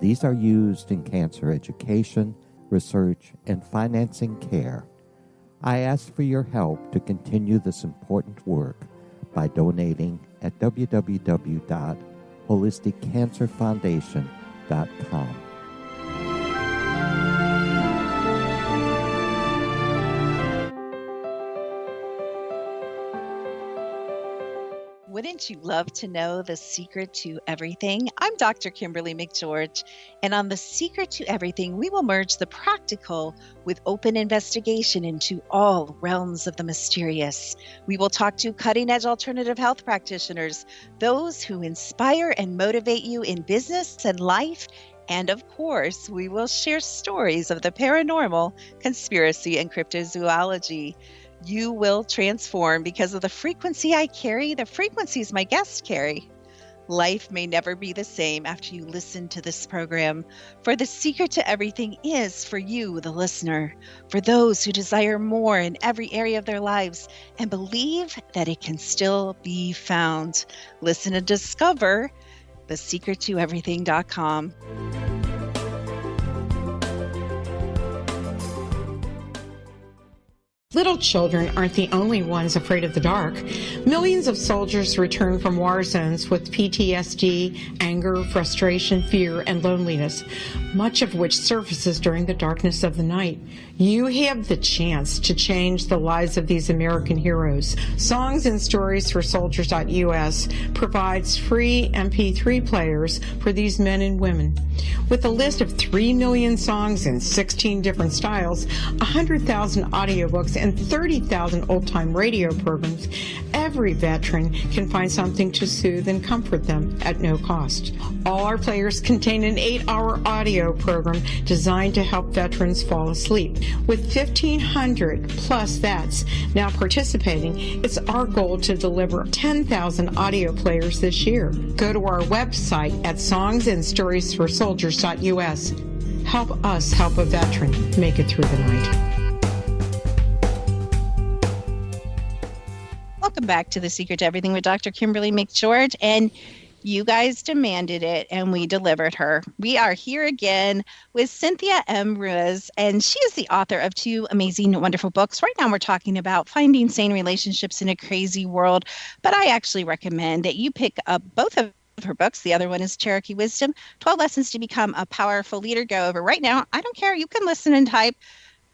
These are used in cancer education, research, and financing care. I ask for your help to continue this important work by donating at www.holisticcancerfoundation.com. Wouldn't you love to know the secret to everything? I'm Dr. Kimberly McGeorge, and on The Secret to Everything, we will merge the practical with open investigation into all realms of the mysterious. We will talk to cutting-edge alternative health practitioners, those who inspire and motivate you in business and life, and of course, we will share stories of the paranormal, conspiracy, and cryptozoology. You will transform because of the frequency I carry, the frequencies my guests carry. Life may never be the same after you listen to this program, for the secret to everything is for you, the listener, for those who desire more in every area of their lives and believe that it can still be found. Listen and discover thesecrettoeverything.com. Little children aren't the only ones afraid of the dark. Millions of soldiers return from war zones with PTSD, anger, frustration, fear, and loneliness, much of which surfaces during the darkness of the night. You have the chance to change the lives of these American heroes. Songs and Stories for Soldiers.us provides free MP3 players for these men and women. With a list of 3 million songs in 16 different styles, 100,000 audiobooks, and 30,000 old-time radio programs, every veteran can find something to soothe and comfort them at no cost. All our players contain an 8-hour audio program designed to help veterans fall asleep. With 1,500 plus vets now participating, it's our goal to deliver 10,000 audio players this year. Go to our website at songsandstoriesforsoldiers.us. Help us help a veteran make it through the night. Welcome back to The Secret to Everything with Dr. Kimberly McGeorge, and you guys demanded it, and we delivered her. We are here again with Cynthia M. Ruiz, and she is the author of 2 amazing, wonderful books. Right now we're talking about finding sane relationships in a crazy world, but I actually recommend that you pick up both of her books. The other one is Cherokee Wisdom, 12 Lessons to Become a Powerful Leader. Go over right now. I don't care. You can listen and type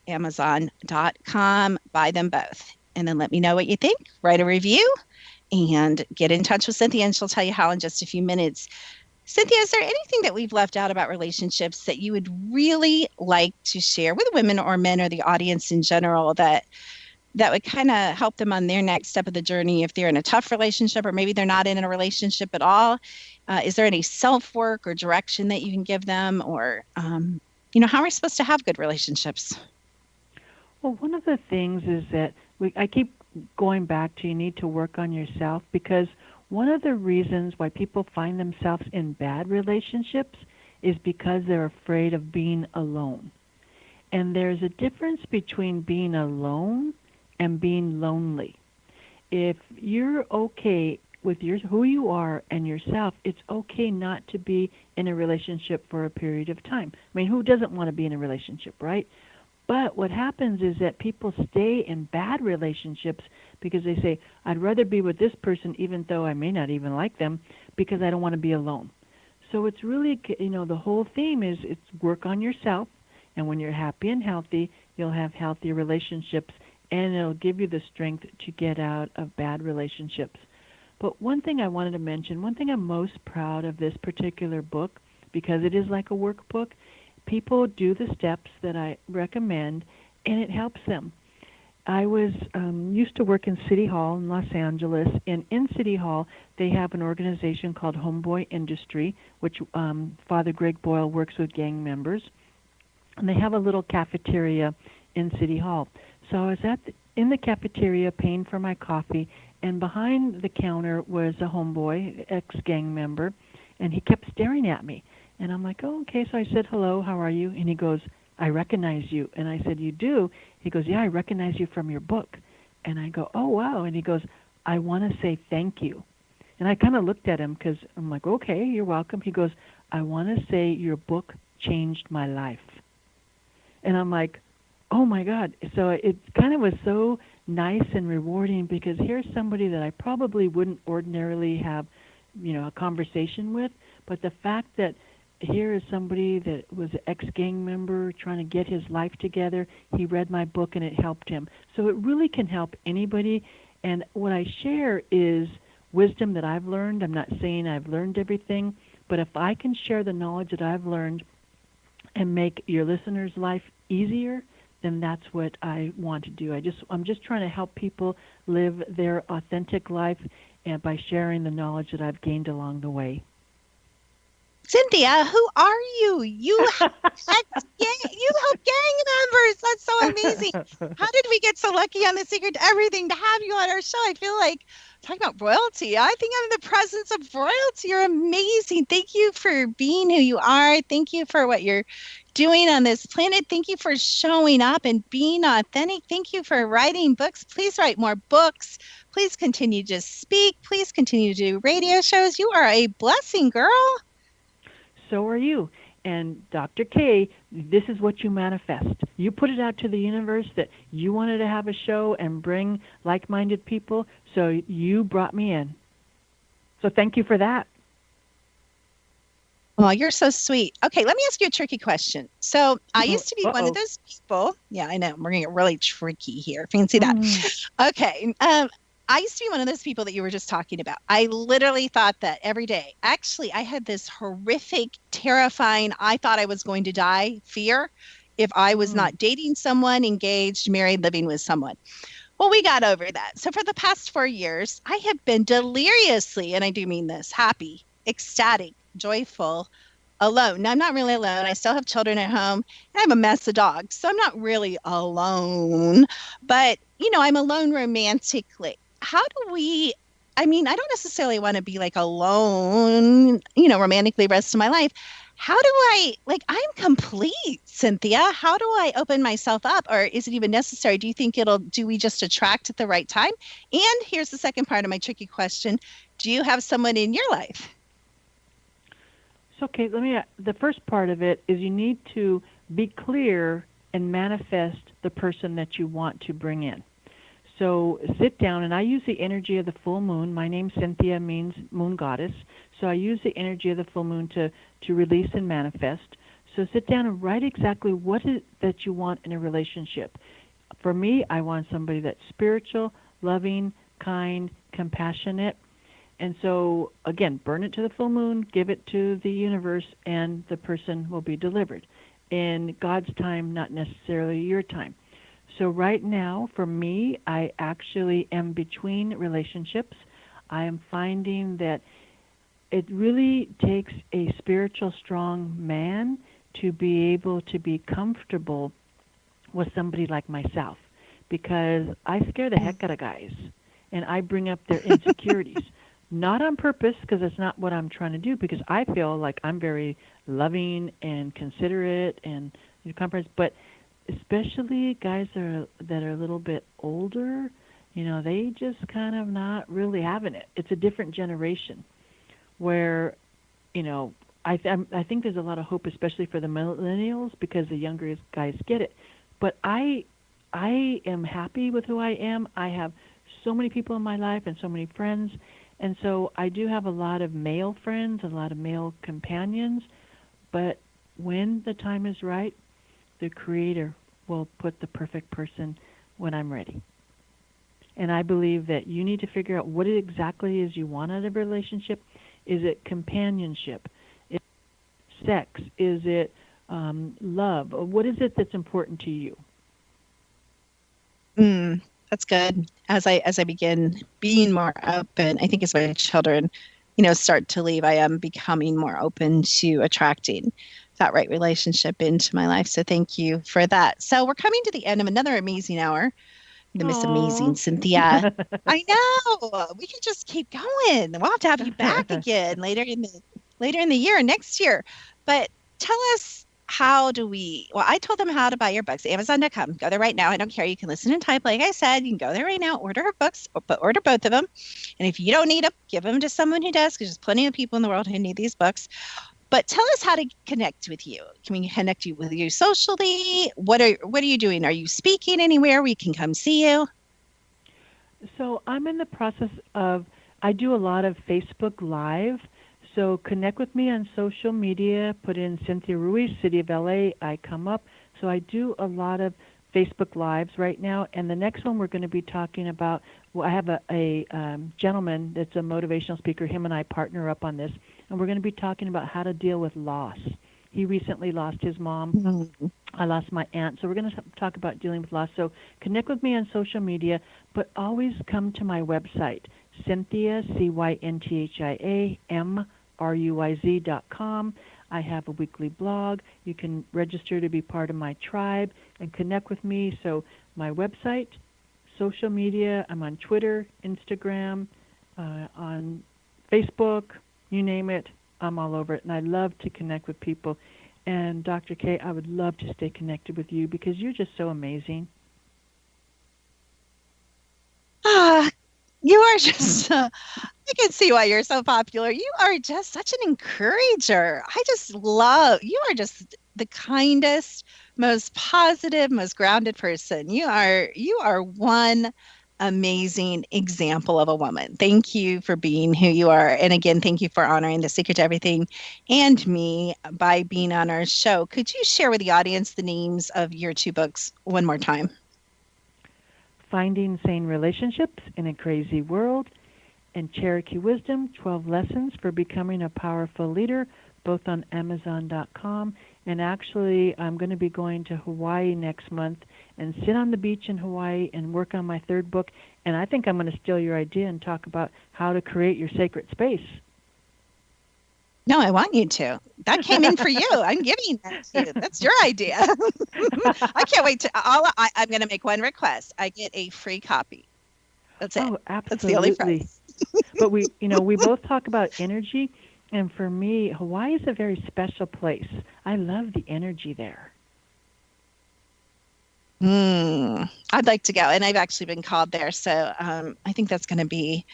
Amazon.com. Buy them both. And then let me know what you think. Write a review and get in touch with Cynthia, and she'll tell you how in just a few minutes. Cynthia, is there anything that we've left out about relationships that you would really like to share with women or men or the audience in general that would kind of help them on their next step of the journey if they're in a tough relationship or maybe they're not in a relationship at all? Is there any self-work or direction that you can give them, or, how are we supposed to have good relationships? Well, one of the things is that I keep going back to you need to work on yourself, because one of the reasons why people find themselves in bad relationships is because they're afraid of being alone. And there's a difference between being alone and being lonely. If you're okay with who you are and yourself, it's okay not to be in a relationship for a period of time. I mean, who doesn't want to be in a relationship, right? But what happens is that people stay in bad relationships because they say, I'd rather be with this person even though I may not even like them because I don't want to be alone. So it's really, the whole theme is it's work on yourself, and when you're happy and healthy, you'll have healthy relationships, and it'll give you the strength to get out of bad relationships. But one thing I wanted to mention, one thing I'm most proud of this particular book, because it is like a workbook, people do the steps that I recommend, and it helps them. I was used to work in City Hall in Los Angeles, and in City Hall they have an organization called Homeboy Industry, which Father Greg Boyle works with gang members, and they have a little cafeteria in City Hall. So I was in the cafeteria paying for my coffee, and behind the counter was a homeboy, ex-gang member, and he kept staring at me. And I'm like, oh, okay. So I said, hello, how are you? And he goes, I recognize you. And I said, you do? He goes, yeah, I recognize you from your book. And I go, oh, wow. And he goes, I want to say thank you. And I kind of looked at him because I'm like, okay, you're welcome. He goes, I want to say your book changed my life. And I'm like, oh, my God. So it kind of was so nice and rewarding because here's somebody that I probably wouldn't ordinarily have, a conversation with. But the fact that here is somebody that was an ex-gang member trying to get his life together. He read my book and it helped him. So it really can help anybody. And what I share is wisdom that I've learned. I'm not saying I've learned everything, but if I can share the knowledge that I've learned and make your listener's life easier, then that's what I want to do. I'm just trying to help people live their authentic life and by sharing the knowledge that I've gained along the way. Cynthia, who are you? You help gang members. That's so amazing. How did we get so lucky on The Secret to Everything to have you on our show? I feel like talking about royalty. I think I'm in the presence of royalty. You're amazing. Thank you for being who you are. Thank you for what you're doing on this planet. Thank you for showing up and being authentic. Thank you for writing books. Please write more books. Please continue to speak. Please continue to do radio shows. You are a blessing, girl. So are you. And Dr. K, this is what you manifest. You put it out to the universe that you wanted to have a show and bring like-minded people, so you brought me in. So thank you for that. Oh, you're so sweet. Okay, let me ask you a tricky question. So I used to be one of those people. Yeah, I know. We're going to get really tricky here. Fancy that. Okay. I used to be one of those people that you were just talking about. I literally thought that every day. Actually, I had this horrific, terrifying, I thought I was going to die fear if I was not dating someone, engaged, married, living with someone. Well, we got over that. So for the past 4 years, I have been deliriously, and I do mean this, happy, ecstatic, joyful, alone. Now, I'm not really alone. I still have children at home, and I have a mess of dogs. So I'm not really alone. But, I'm alone romantically. How do we, I don't necessarily want to be like alone, romantically the rest of my life. How do I'm complete, Cynthia. How do I open myself up, or is it even necessary? Do you think do we just attract at the right time? And here's the second part of my tricky question. Do you have someone in your life? So, okay, the first part of it is you need to be clear and manifest the person that you want to bring in. So sit down, and I use the energy of the full moon. My name, Cynthia, means moon goddess. So I use the energy of the full moon to release and manifest. So sit down and write exactly what is that you want in a relationship. For me, I want somebody that's spiritual, loving, kind, compassionate. And so, again, burn it to the full moon, give it to the universe, and the person will be delivered. In God's time, not necessarily your time. So right now, for me, I actually am between relationships. I am finding that it really takes a spiritual, strong man to be able to be comfortable with somebody like myself, because I scare the heck out of guys, and I bring up their insecurities. Not on purpose, because it's not what I'm trying to do, because I feel like I'm very loving and considerate and comprehensive, but especially guys that are a little bit older, they just kind of not really having it. It's a different generation where, I think there's a lot of hope, especially for the millennials, because the younger guys get it. But I am happy with who I am. I have so many people in my life and so many friends. And so I do have a lot of male friends, a lot of male companions. But when the time is right, the Creator will put the perfect person when I'm ready. And I believe that you need to figure out what it exactly is you want out of a relationship. Is it companionship? Is it sex? Is it love? What is it that's important to you? That's good. As I begin being more open, I think as my children, start to leave, I am becoming more open to attracting that right relationship into my life. So thank you for that. So we're coming to the end of another amazing hour. The Miss Amazing Cynthia. I know. We can just keep going. We'll have to have you back again later in the year, next year. But tell us, I told them how to buy your books. Amazon.com. Go there right now. I don't care. You can listen and type. Like I said, you can go there right now, order her books, but order both of them. And if you don't need them, give them to someone who does, because there's plenty of people in the world who need these books. But tell us how to connect with you. Can we connect with you socially? What are you doing? Are you speaking anywhere we can come see you? So I'm in the process of, I do a lot of Facebook Live. So connect with me on social media. Put in Cynthia Ruiz, City of LA. I come up. So I do a lot of Facebook Lives right now. And the next one we're going to be talking about, I have a gentleman that's a motivational speaker. Him and I partner up on this. And we're going to be talking about how to deal with loss. He recently lost his mom. Mm-hmm. I lost my aunt. So we're going to talk about dealing with loss. So connect with me on social media, but always come to my website, Cynthia, CYNTHIA, MRUIZ.com. I have a weekly blog. You can register to be part of my tribe and connect with me. So my website, social media, I'm on Twitter, Instagram, on Facebook, you name it, I'm all over it. And I love to connect with people. And Dr. K, I would love to stay connected with you because you're just so amazing. You are just, I can see why you're so popular. You are just such an encourager. You are just the kindest, most positive, most grounded person. You are one amazing example of a woman. Thank you for being who you are. And again, thank you for honoring The Secret to Everything and me by being on our show. Could you share with the audience the names of your two books one more time? Finding Sane Relationships in a Crazy World and Cherokee Wisdom, 12 Lessons for Becoming a Powerful Leader, both on Amazon.com. And actually, I'm going to be going to Hawaii next month and sit on the beach in Hawaii and work on my third book. And I think I'm going to steal your idea and talk about how to create your sacred space. No, I want you to. That came in for you. I'm giving that to you. That's your idea. I can't wait to. I'm going to make one request. I get a free copy. That's it. Oh, absolutely. That's the only price. But we both talk about energy. And for me, Hawaii is a very special place. I love the energy there. I'd like to go. And I've actually been called there. So I think that's going to be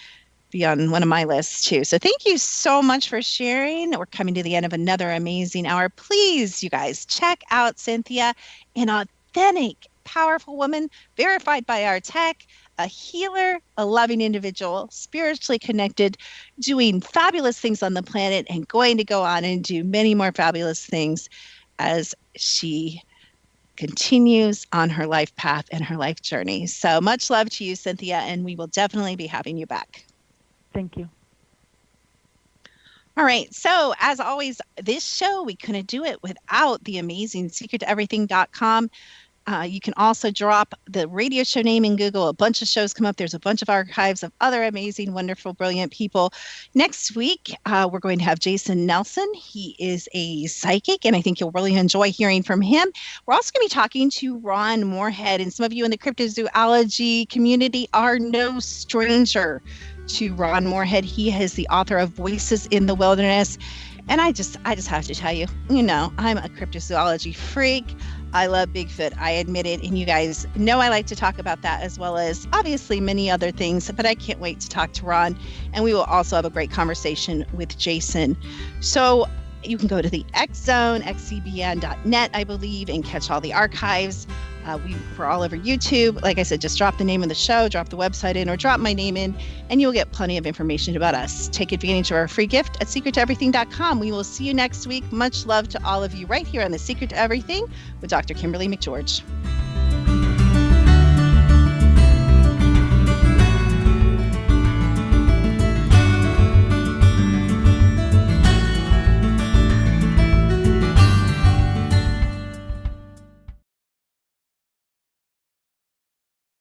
on one of my lists too. So thank you so much for sharing. We're coming to the end of another amazing hour. Please, you guys, check out Cynthia, an authentic, powerful woman, verified by our tech, a healer, a loving individual, spiritually connected, doing fabulous things on the planet and going to go on and do many more fabulous things as she continues on her life path and her life journey. So much love to you, Cynthia, and we will definitely be having you back. Thank you. All right. So as always, this show, we couldn't do it without the amazing secrettoeverything.com. You can also drop the radio show name in Google. A bunch of shows come up. There's a bunch of archives of other amazing, wonderful, brilliant people. Next week, we're going to have Jason Nelson. He is a psychic, and I think you'll really enjoy hearing from him. We're also going to be talking to Ron Moorhead, and some of you in the cryptozoology community are no stranger to Ron Moorhead. He is the author of Voices in the Wilderness. And I just have to tell you, I'm a cryptozoology freak. I love Bigfoot. I admit it. And you guys know I like to talk about that as well as obviously many other things. But I can't wait to talk to Ron. And we will also have a great conversation with Jason. So you can go to the X Zone, xcbn.net, I believe, and catch all the archives. We're all over YouTube. Like I said, just drop the name of the show, drop the website in, or drop my name in, and you'll get plenty of information about us. Take advantage of our free gift at secrettoeverything.com. We will see you next week. Much love to all of you right here on The Secret to Everything with Dr. Kimberly McGeorge.